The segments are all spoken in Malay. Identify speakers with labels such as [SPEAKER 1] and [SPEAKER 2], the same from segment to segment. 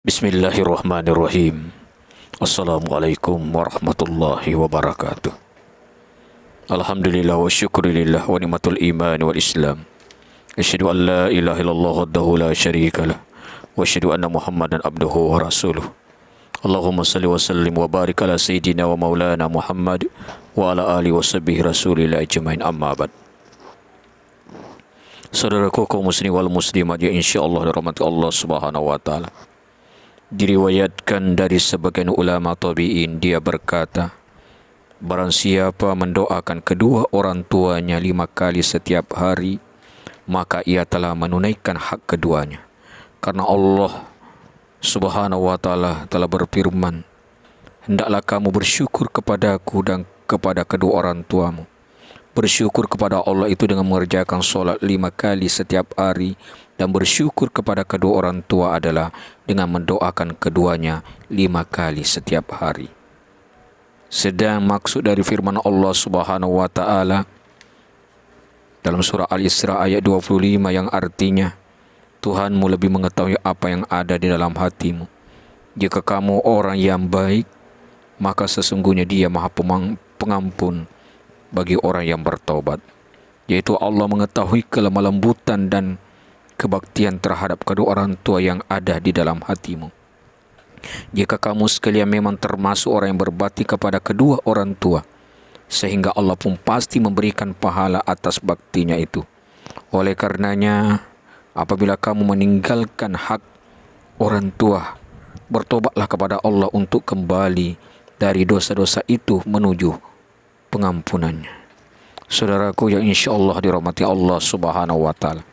[SPEAKER 1] Bismillahirrahmanirrahim. Assalamualaikum warahmatullahi wabarakatuh. Alhamdulillah wa syukurillah wa ni'matul iman wal islam. Asyhadu an la ilaha illallah wahdahu la syarika lah wa asyhadu anna Muhammadan abduhu wa rasuluh. Allahumma salli wa sallim wa barik ala sayyidina wa maulana Muhammad wa ala alihi wa sahbihi rasulillah ajmain, amma ba'd. Saudaraku kaum muslimin wal muslimat yang insyaallah dirahmati Allah Subhanahu wa taala. Diriwayatkan dari sebagian ulama tabi'in, dia berkata, barang siapa mendoakan kedua orang tuanya 5 kali setiap hari, maka ia telah menunaikan hak keduanya. Karena Allah Subhanahu wa ta'ala telah berfirman, hendaklah kamu bersyukur kepadaku dan kepada kedua orang tuamu. Bersyukur kepada Allah itu dengan mengerjakan solat 5 kali setiap hari, dan bersyukur kepada kedua orang tua adalah dengan mendoakan keduanya 5 kali setiap hari. Sedang maksud dari firman Allah Subhanahu wa ta'ala dalam surah Al-Isra ayat 25 yang artinya, Tuhanmu lebih mengetahui apa yang ada di dalam hatimu. Jika kamu orang yang baik, maka sesungguhnya Dia Maha Pengampun bagi orang yang bertaubat. Yaitu Allah mengetahui kelemah lembutan dan kebaktian terhadap kedua orang tua yang ada di dalam hatimu. Jika kamu sekalian memang termasuk orang yang berbakti kepada kedua orang tua, sehingga Allah pun pasti memberikan pahala atas baktinya itu. Oleh karenanya, apabila kamu meninggalkan hak orang tua, bertobatlah kepada Allah untuk kembali dari dosa-dosa itu menuju pengampunannya. Saudaraku yang insyaallah dirahmati Allah Subhanahu wa ta'ala,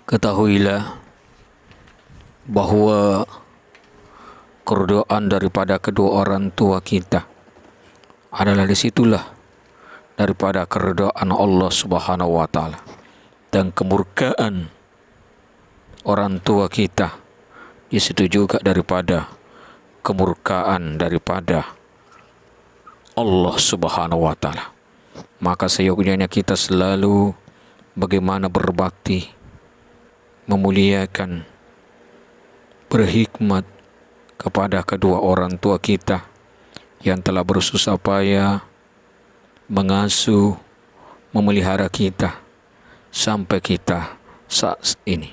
[SPEAKER 1] ketahuilah bahwa keridaan daripada kedua orang tua kita adalah disitulah daripada keridaan Allah Subhanahu wa ta'ala, dan kemurkaan orang tua kita di situ juga daripada kemurkaan daripada Allah Subhanahu wa ta'ala. Maka seyogyanya kita selalu bagaimana berbakti, memuliakan, berhikmat kepada kedua orang tua kita yang telah bersusah payah mengasuh, memelihara kita sampai kita saat ini.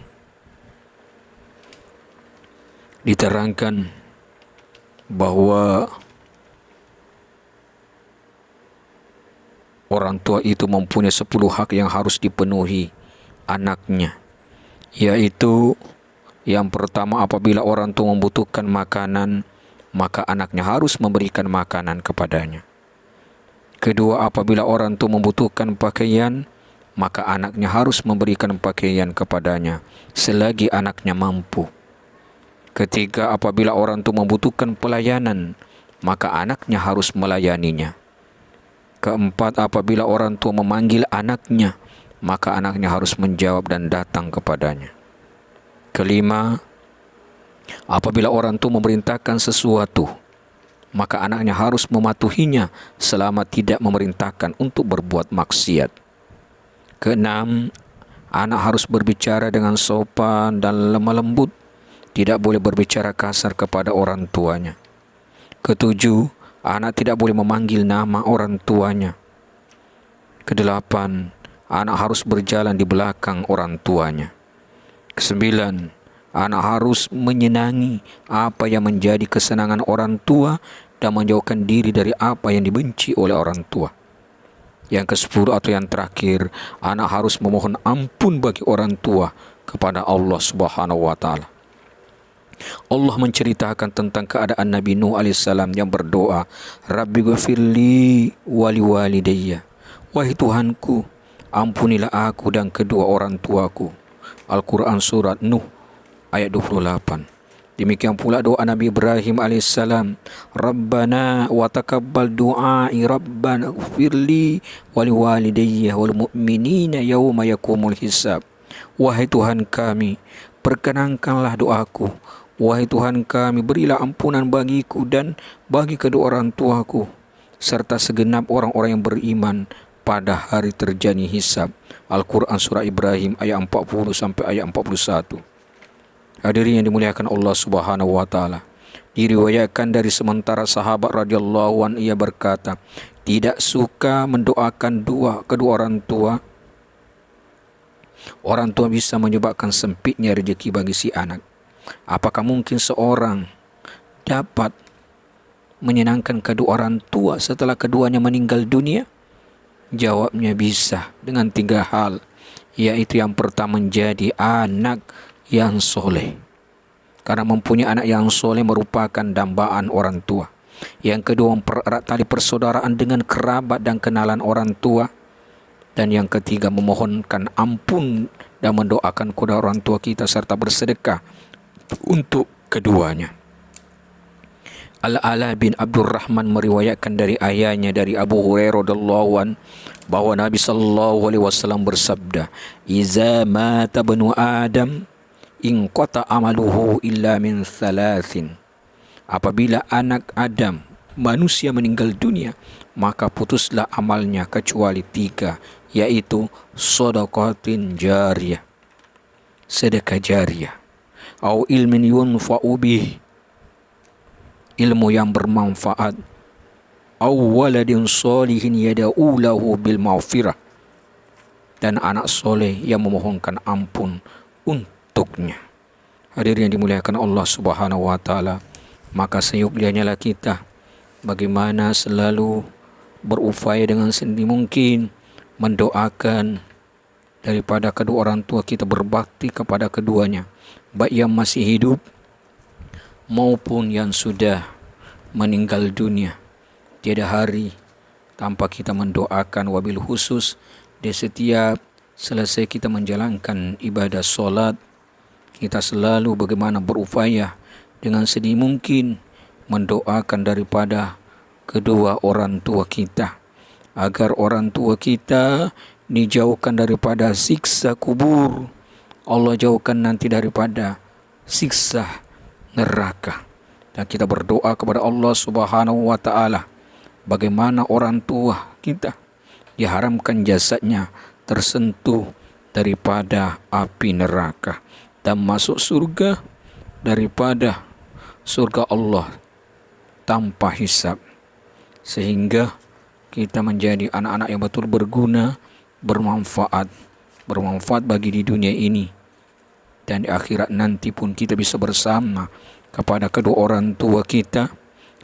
[SPEAKER 1] Diterangkan bahwa orang tua itu mempunyai 10 hak yang harus dipenuhi anaknya, yaitu yang pertama, apabila orang tua membutuhkan makanan, maka anaknya harus memberikan makanan kepadanya. Kedua, apabila orang tua membutuhkan pakaian, maka anaknya harus memberikan pakaian kepadanya selagi anaknya mampu. Ketiga, apabila orang tua membutuhkan pelayanan, maka anaknya harus melayaninya. Keempat, apabila orang tua memanggil anaknya, maka anaknya harus menjawab dan datang kepadanya. Kelima, apabila orang tua memerintahkan sesuatu, maka anaknya harus mematuhinya selama tidak memerintahkan untuk berbuat maksiat. Keenam, anak harus berbicara dengan sopan dan lemah lembut, tidak boleh berbicara kasar kepada orang tuanya. Ketujuh, anak tidak boleh memanggil nama orang tuanya. Kedelapan, anak harus berjalan di belakang orang tuanya. Kesembilan, anak harus menyenangi apa yang menjadi kesenangan orang tua dan menjauhkan diri dari apa yang dibenci oleh orang tua. Yang ke-10 atau yang terakhir, anak harus memohon ampun bagi orang tua kepada Allah Subhanahu wa ta'ala. Allah menceritakan tentang keadaan Nabi Nuh alaihissalam yang berdoa, Rabbi ghafirli wali walidayya, wahai Tuhanku, ampunilah aku dan kedua orang tuaku. Al-Quran surat Nuh ayat 28. Demikian pula doa Nabi Ibrahim alaihissalam, Rabbana wa taqabbal du'ai Rabbana ghafirli wali walidayya wal mu'minina yawma yakumul hisab. Wahai Tuhan kami, perkenankanlah doaku. Wahai Tuhan kami, berilah ampunan bagiku dan bagi kedua orang tuaku, serta segenap orang-orang yang beriman pada hari terjadi hisab. Al-Quran surah Ibrahim ayat 40 sampai ayat 41. Hadirin yang dimuliakan Allah Subhanahu wa taala. Diriwayatkan dari sementara sahabat radhiyallahu an, ia berkata, tidak suka mendoakan kedua orang tua. Orang tua bisa menyebabkan sempitnya rezeki bagi si anak. Apakah mungkin seorang dapat menyenangkan kedua orang tua setelah keduanya meninggal dunia? Jawabnya bisa dengan 3 hal, yaitu yang pertama menjadi anak yang soleh. Karena mempunyai anak yang soleh merupakan dambaan orang tua. Yang kedua, mempererat tali persaudaraan dengan kerabat dan kenalan orang tua. Dan yang ketiga, memohonkan ampun dan mendoakan kepada orang tua kita serta bersedekah untuk keduanya. Al-Ala bin Abdurrahman meriwayatkan dari ayahnya dari Abu Hurairah radhiyallahu an bahwa Nabi sallallahu alaihi wasallam bersabda, "Iza mata banu Adam in qata amaluhu illa min thalathin." Apabila anak Adam, manusia meninggal dunia, maka putuslah amalnya kecuali 3, yaitu sedekatin jariyah, sedekah jariyah, au ilmin yunfa'u bih, ilmu yang bermanfaat, au waladin sholihin yad'u lahu bil maghfirah, dan anak soleh yang memohonkan ampun untuknya. Hadirin yang dimuliakan Allah Subhanahu wa taala, maka seyogyanya lah kita bagaimana selalu berupaya dengan sendi mungkin mendoakan daripada kedua orang tua kita, berbakti kepada keduanya, baik yang masih hidup maupun yang sudah meninggal dunia. Tiada hari tanpa kita mendoakan, wabil khusus di setiap selesai kita menjalankan ibadah solat, kita selalu bagaimana berupaya dengan sedih mungkin mendoakan daripada kedua orang tua kita, agar orang tua kita dijauhkan daripada siksa kubur, Allah jauhkan nanti daripada siksa neraka. Dan kita berdoa kepada Allah Subhanahu wa taala, bagaimana orang tua kita diharamkan jasadnya tersentuh daripada api neraka dan masuk surga daripada surga Allah tanpa hisab, sehingga kita menjadi anak-anak yang betul berguna, bermanfaat bagi di dunia ini, dan di akhirat nanti pun kita bisa bersama kepada kedua orang tua kita.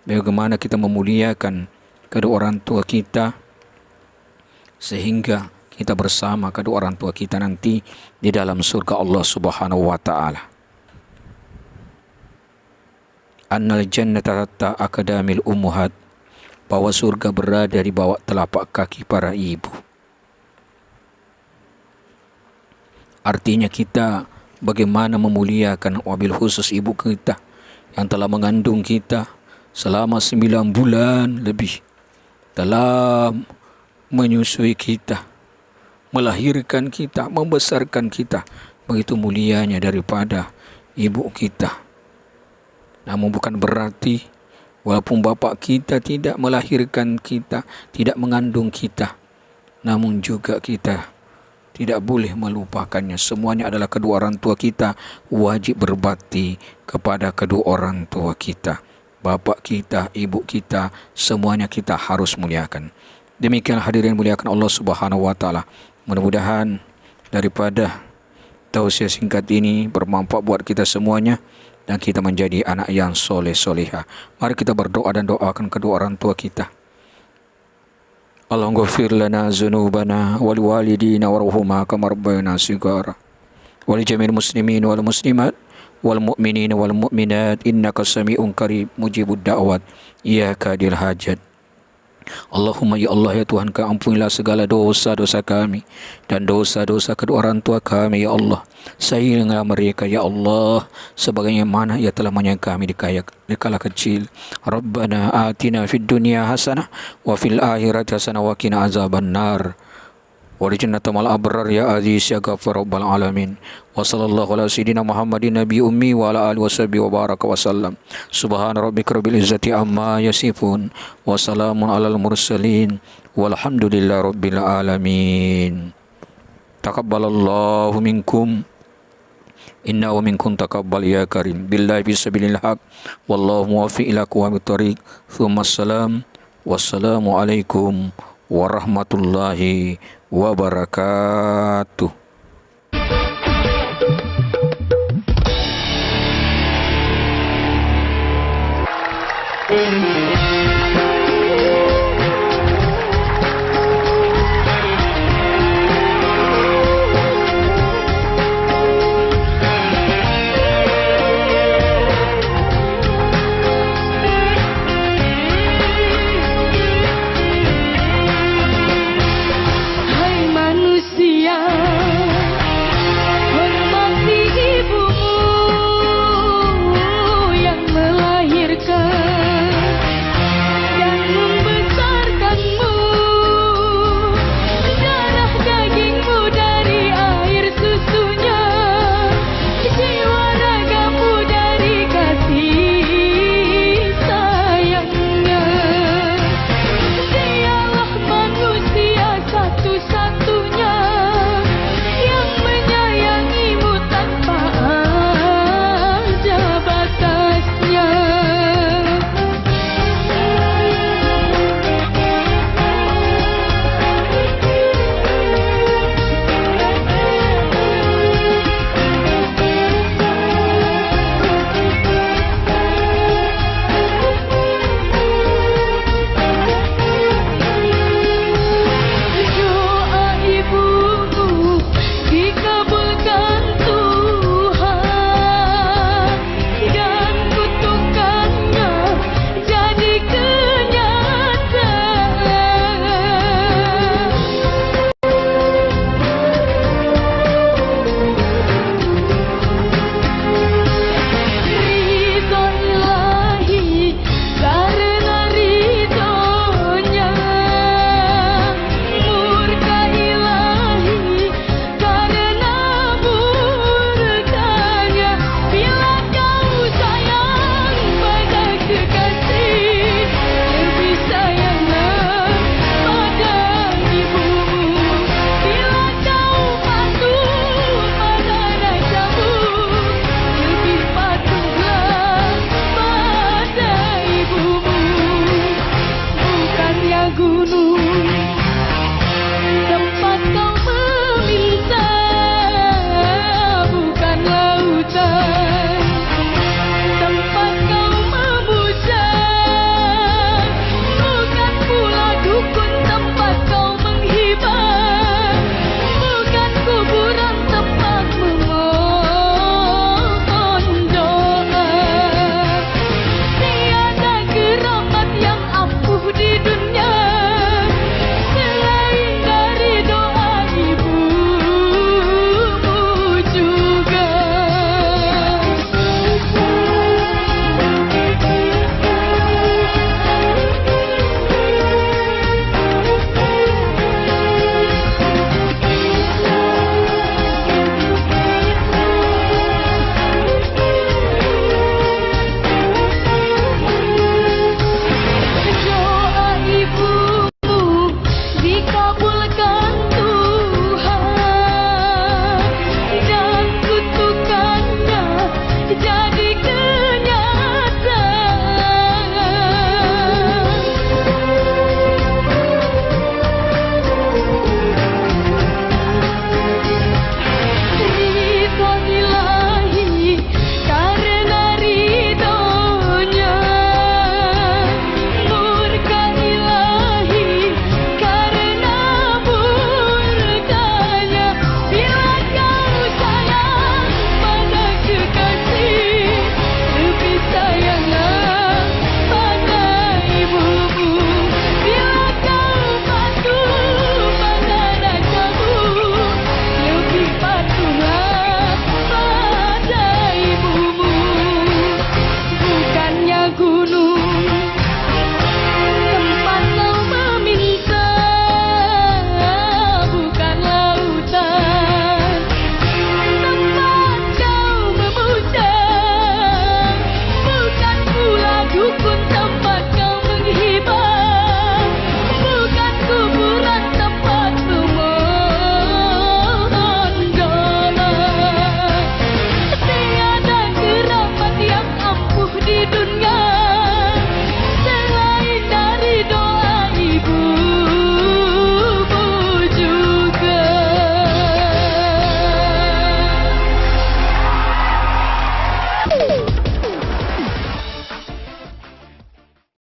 [SPEAKER 1] Bagaimana kita memuliakan kedua orang tua kita sehingga kita bersama kedua orang tua kita nanti di dalam surga Allah Subhanahu wa taala. Annal jannata tahta aqdamil ummahat, bahwa surga berada di bawah telapak kaki para ibu. Artinya kita bagaimana memuliakan wabil khusus ibu kita yang telah mengandung kita selama 9 bulan lebih, dalam menyusui kita, melahirkan kita, membesarkan kita. Begitu mulianya daripada ibu kita. Namun bukan berarti walaupun bapa kita tidak melahirkan kita, tidak mengandung kita, namun juga kita tidak boleh melupakannya. Semuanya adalah kedua orang tua kita. Wajib berbakti kepada kedua orang tua kita, bapak kita, ibu kita, semuanya kita harus muliakan. Demikian hadirin muliakan Allah Subhanahu wa taala. Mudah-mudahan daripada tausiah singkat ini bermanfaat buat kita semuanya dan kita menjadi anak yang soleh solehah. Mari kita berdoa dan doakan kedua orang tua kita. Allahumma ghfir lana dzunubana wal walidina warhamhuma kama rabbayana shighara wal jami'il muslimin wal muslimat wal mu'minina wal mu'minat innaka sami'un qarib mujibud da'wat iyyaka dil hajat. Allahumma ya Allah ya Tuhan, Kau ampunilah segala dosa-dosa kami dan dosa-dosa kedua orang tua kami ya Allah. Sayangilah mereka ya Allah sebagaimana ia telah menyayangi kami di kala kecil. Rabbana atina fid dunya hasanah wa fil akhirati hasanah wa qina azabannar. Wa jannata mal abrar ya aziz ya ghafar rabbal alamin. Wa sallallahu ala sayyidina Muhammadin nabi ummi wa ala alihi washabihi wa baraka wa sallam. Subhana rabbika rabbil izzati amma yasifun wa salamun alal mursalin walhamdulillahi rabbil alamin. Taqabbalallahu minkum إنه ومنكم تقبل يا كريم بالله في سبيل الحق والله موفق إلى قوام الطريق ثم والسلام عليكم ورحمة الله wabarakatuh.